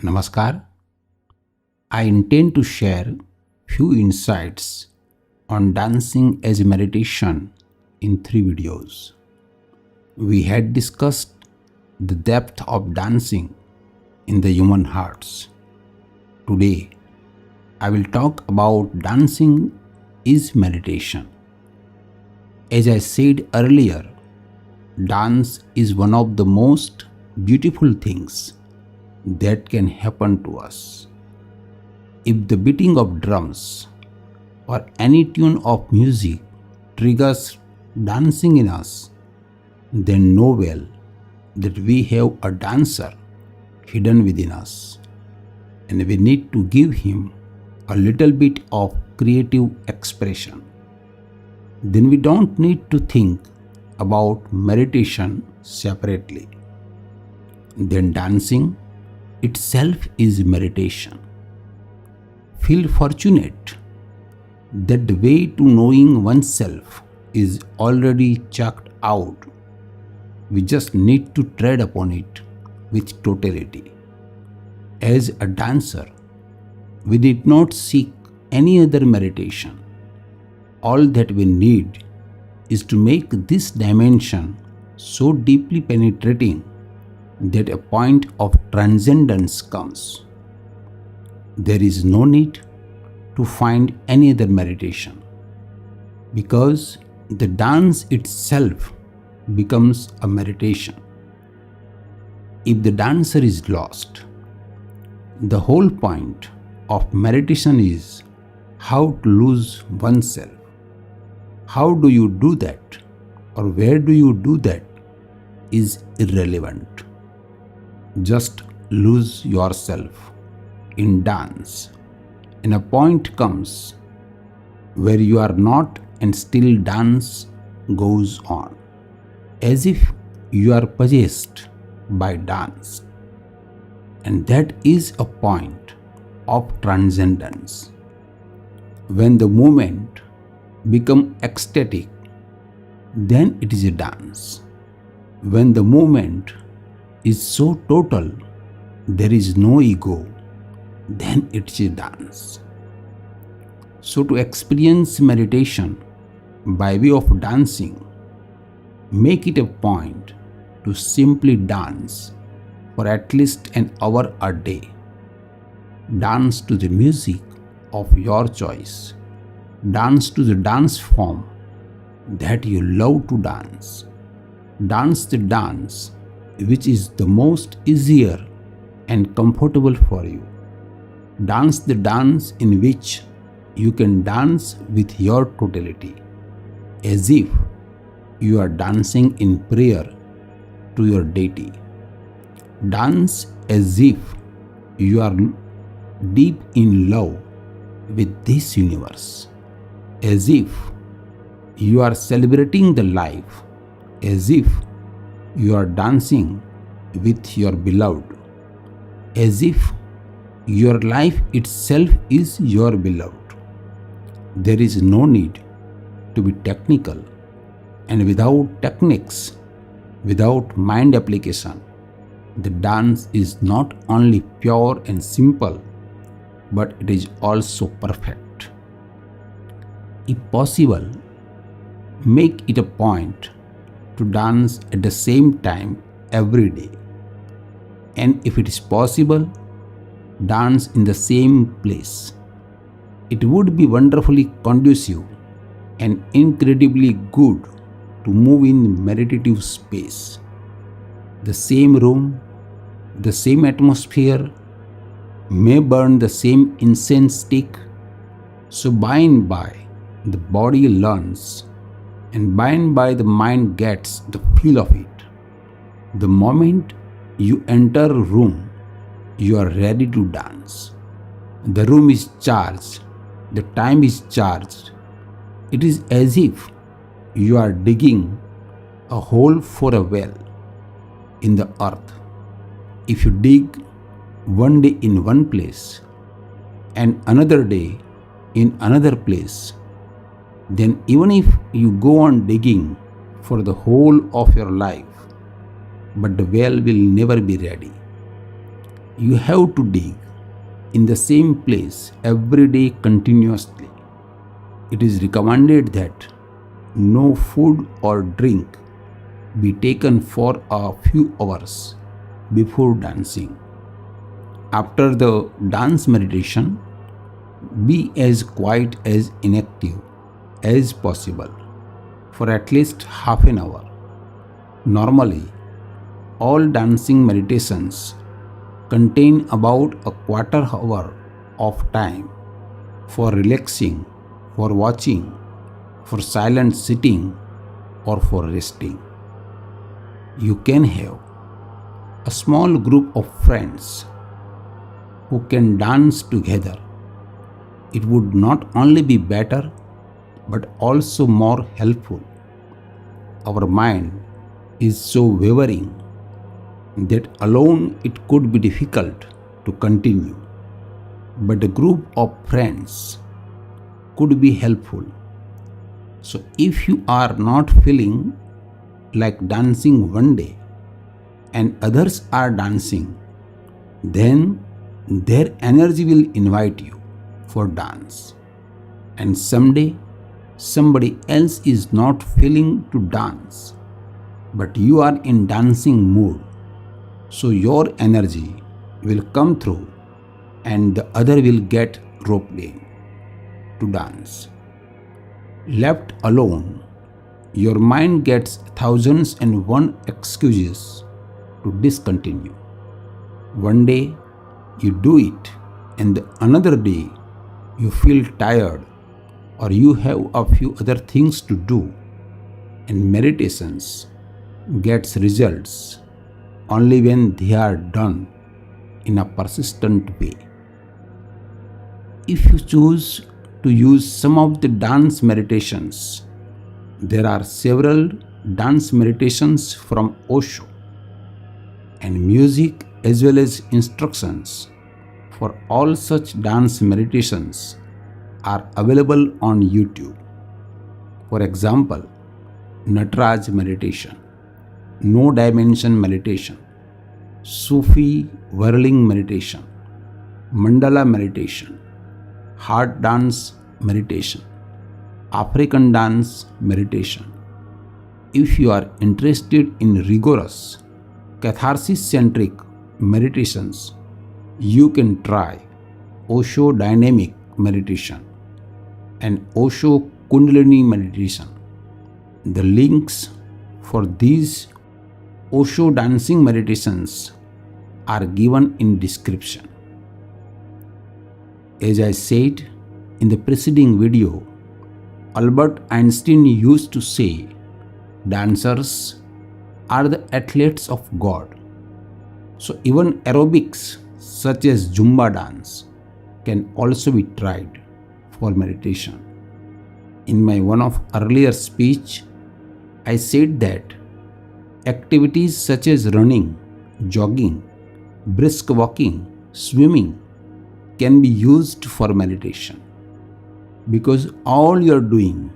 Namaskar. I intend to share few insights on dancing as a meditation in 3 videos. We had discussed the depth of dancing in the human hearts. Today, I will talk about dancing is meditation. As I said earlier, dance is one of the most beautiful things that can happen to us. If the beating of drums or any tune of music triggers dancing in us, then know well that we have a dancer hidden within us, and we need to give him a little bit of creative expression. Then we don't need to think about meditation separately. Then dancing itself is meditation. Feel fortunate that the way to knowing oneself is already chalked out. We just need to tread upon it with totality. As a dancer, we did not seek any other meditation. All that we need is to make this dimension so deeply penetrating that a point of transcendence comes. There is no need to find any other meditation because the dance itself becomes a meditation. If the dancer is lost, the whole point of meditation is how to lose oneself. How do you do that, or where do you do that, is irrelevant. Just lose yourself in dance, and a point comes where you are not, and still dance goes on, as if you are possessed by dance. And that is a point of transcendence. When the movement become ecstatic, then it is a dance. When the movement is so total, there is no ego, then it is a dance. So to experience meditation by way of dancing, make it a point to simply dance for at least an hour a day. Dance to the music of your choice. Dance to the dance form that you love to dance. Dance the dance which is the most easier and comfortable for you. Dance the dance in which you can dance with your totality, as if you are dancing in prayer to your deity. Dance as if you are deep in love with this universe, as if you are celebrating the life, as if you are dancing with your beloved, as if your life itself is your beloved. There is no need to be technical, and without techniques, without mind application, the dance is not only pure and simple, but it is also perfect. If possible, make it a point to dance at the same time every day. And if it is possible, dance in the same place. It would be wonderfully conducive and incredibly good to move in meditative space. The same room, the same atmosphere, may burn the same incense stick. So by and by, the body learns, and by and by the mind gets the feel of it. The moment you enter a room, you are ready to dance. The room is charged, the time is charged. It is as if you are digging a hole for a well in the earth. If you dig one day in one place and another day in another place, then even if you go on digging for the whole of your life, but the well will never be ready. You have to dig in the same place every day continuously. It is recommended that no food or drink be taken for a few hours before dancing. After the dance meditation, be as quiet as inactive as possible for at least half an hour. Normally, all dancing meditations contain about a quarter hour of time for relaxing, for watching, for silent sitting, or for resting. You can have a small group of friends who can dance together. It would not only be better but also more helpful. Our mind is so wavering that alone it could be difficult to continue, but a group of friends could be helpful. So, if you are not feeling like dancing one day and others are dancing, then their energy will invite you for dance. And someday somebody else is not feeling to dance, but you are in dancing mood. So your energy will come through and the other will get roped in to dance. Left alone, your mind gets thousands and one excuses to discontinue. One day you do it, and the another day you feel tired or you have a few other things to do, and meditations gets results only when they are done in a persistent way. If you choose to use some of the dance meditations, there are several dance meditations from Osho, and music as well as instructions for all such dance meditations are available on YouTube. For example, Nataraj meditation, no dimension meditation, Sufi whirling meditation, mandala meditation, heart dance meditation, African dance meditation. If you are interested in rigorous, catharsis-centric meditations, you can try Osho Dynamic Meditation and Osho Kundalini Meditation. The links for these Osho dancing meditations are given in description. As I said in the preceding video, Albert Einstein used to say, dancers are the athletes of God. So even aerobics such as Zumba dance can also be tried for meditation. In my one of earlier speech, I said that activities such as running, jogging, brisk walking, swimming can be used for meditation, because all you are doing,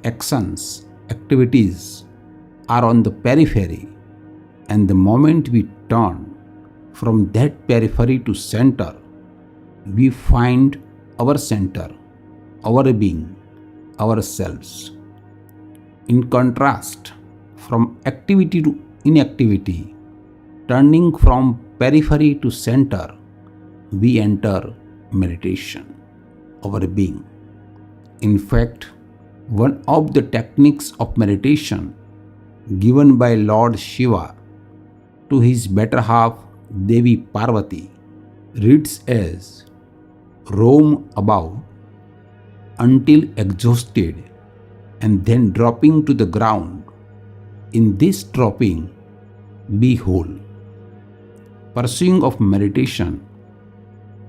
actions, activities are on the periphery, and the moment we turn from that periphery to center, we find our center, our being, ourselves. In contrast, from activity to inactivity, turning from periphery to center, we enter meditation, our being. In fact, one of the techniques of meditation given by Lord Shiva to his better half Devi Parvati reads as roam above until exhausted and then dropping to the ground. In this dropping, be whole. Pursuing of meditation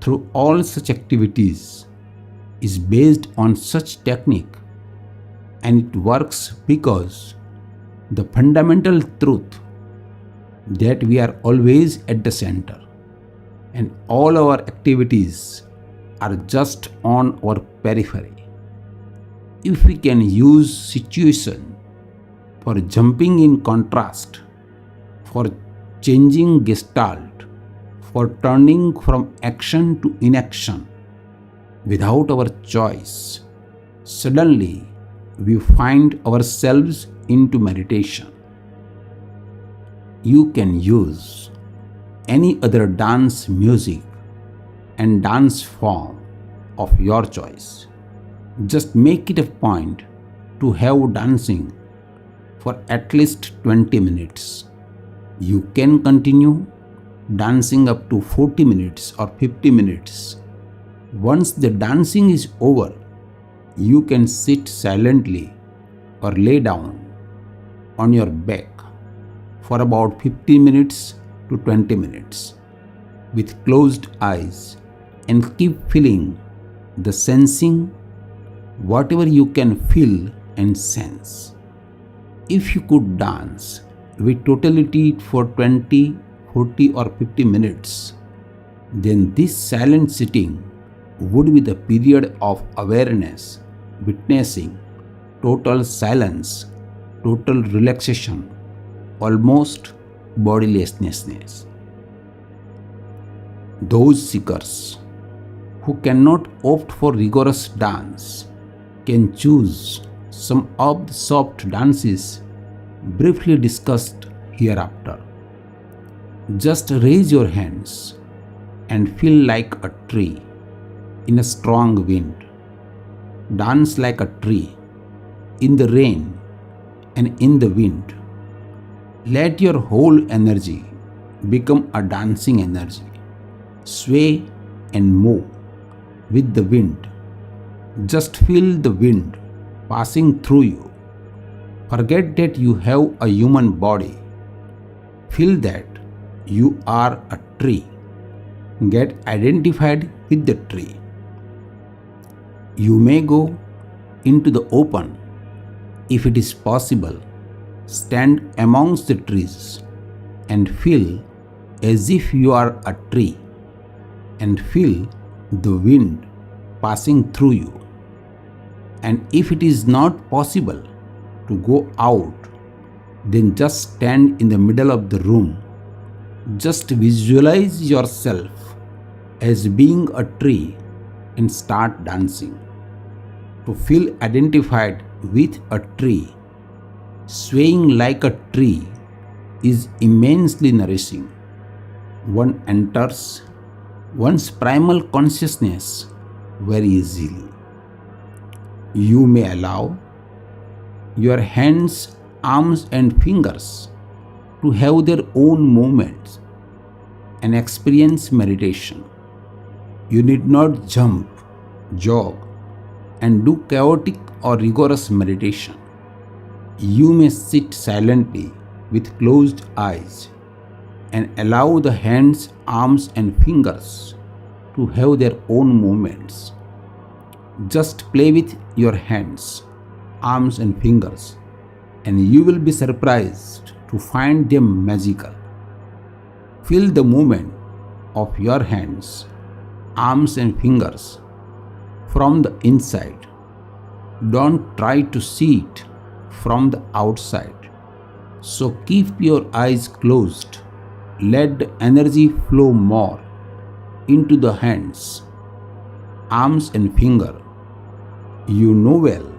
through all such activities is based on such technique, and it works because the fundamental truth that we are always at the center and all our activities are just on our periphery. If we can use situation for jumping in contrast, for changing gestalt, for turning from action to inaction without our choice. Suddenly, we find ourselves into meditation. You can use any other dance music and dance form of your choice. Just make it a point to have dancing for at least 20 minutes. You can continue dancing up to 40 minutes or 50 minutes. Once the dancing is over, you can sit silently or lay down on your back for about 15 minutes to 20 minutes with closed eyes and keep feeling the sensing whatever you can feel and sense. If you could dance with totality for 20, 40 or 50 minutes, then this silent sitting would be the period of awareness, witnessing total silence, total relaxation, almost bodilessness. Those seekers who cannot opt for rigorous dance can choose some of the soft dances briefly discussed hereafter. Just raise your hands and feel like a tree in a strong wind. Dance like a tree in the rain and in the wind. Let your whole energy become a dancing energy. Sway and move with the wind. Just feel the wind passing through you. Forget that you have a human body. Feel that you are a tree. Get identified with the tree. You may go into the open. If it is possible, stand amongst the trees and feel as if you are a tree and feel the wind passing through you. And if it is not possible to go out, then just stand in the middle of the room. Just visualize yourself as being a tree and start dancing. To feel identified with a tree, swaying like a tree is immensely nourishing. One enters one's primal consciousness very easily. You may allow your hands, arms, and fingers to have their own movements and experience meditation. You need not jump, jog, and do chaotic or rigorous meditation. You may sit silently with closed eyes and allow the hands, arms, and fingers to have their own movements. Just play with your hands, arms, and fingers, and you will be surprised to find them magical. Feel the movement of your hands, arms, and fingers from the inside. Don't try to see it from the outside. So keep your eyes closed. Let the energy flow more into the hands, arms, and fingers. You know well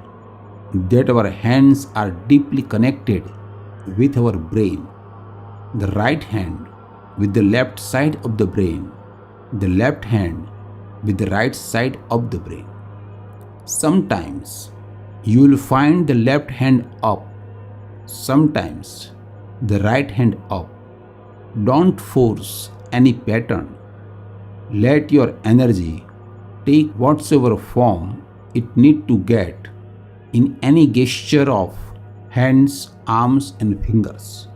that our hands are deeply connected with our brain. The right hand with the left side of the brain, the left hand with the right side of the brain. Sometimes you will find the left hand up, sometimes the right hand up. Don't force any pattern. Let your energy take whatsoever form it need to get in any gesture of hands, arms, and fingers.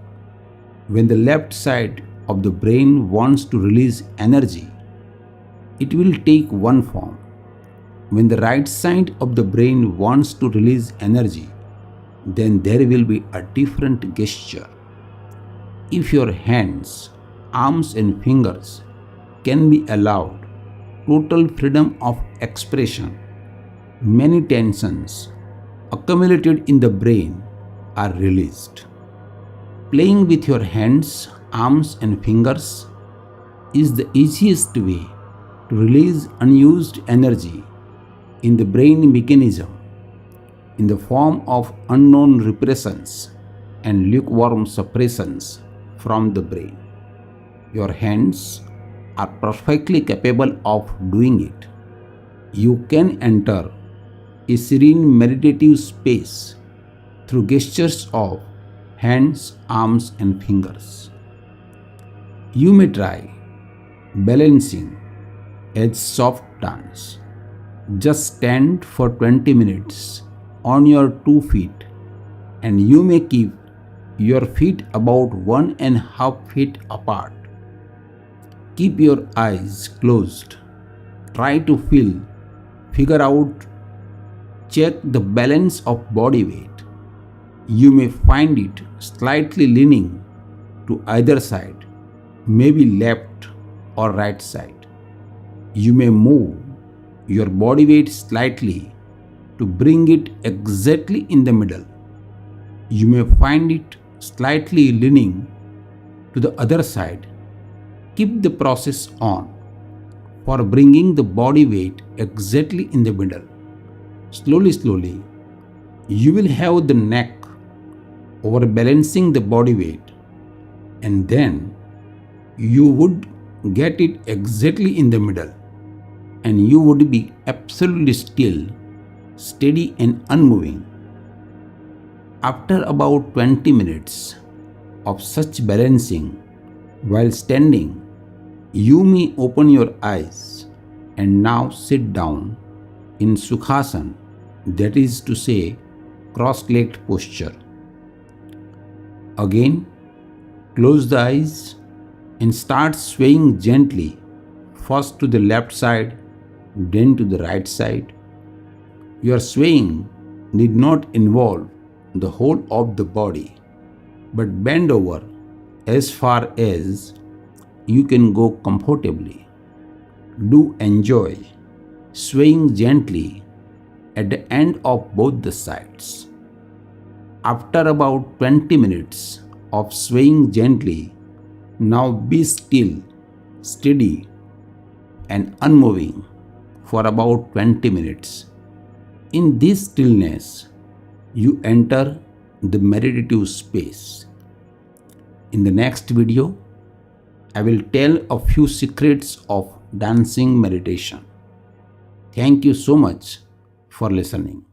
When the left side of the brain wants to release energy, it will take one form. When the right side of the brain wants to release energy, then there will be a different gesture. If your hands, arms, and fingers can be allowed total freedom of expression, many tensions accumulated in the brain are released. Playing with your hands, arms, and fingers is the easiest way to release unused energy in the brain mechanism in the form of unknown repressions and lukewarm suppressions from the brain. Your hands are perfectly capable of doing it. You can enter a serene meditative space through gestures of hands, arms, and fingers. You may try balancing as soft dance. Just stand for 20 minutes on your 2 feet, and you may keep your feet about 1.5 feet apart. Keep your eyes closed. Try to figure out, check the balance of body weight. You may find it slightly leaning to either side, maybe left or right side. You may move your body weight slightly to bring it exactly in the middle. You may find it slightly leaning to the other side. Keep the process on for bringing the body weight exactly in the middle. Slowly, you will have the neck overbalancing the body weight, and then you would get it exactly in the middle, and you would be absolutely still, steady, and unmoving. After about 20 minutes of such balancing while standing, you may open your eyes and now sit down in Sukhasana, that is to say, cross-legged posture. Again, close the eyes and start swaying gently, first to the left side, then to the right side. Your swaying need not involve the whole of the body, but bend over as far as you can go comfortably. Do enjoy swaying gently at the end of both the sides. After about 20 minutes of swaying gently, now be still, steady, and unmoving for about 20 minutes. In this stillness, you enter the meditative space. In the next video, I will tell a few secrets of dancing meditation. Thank you so much for listening.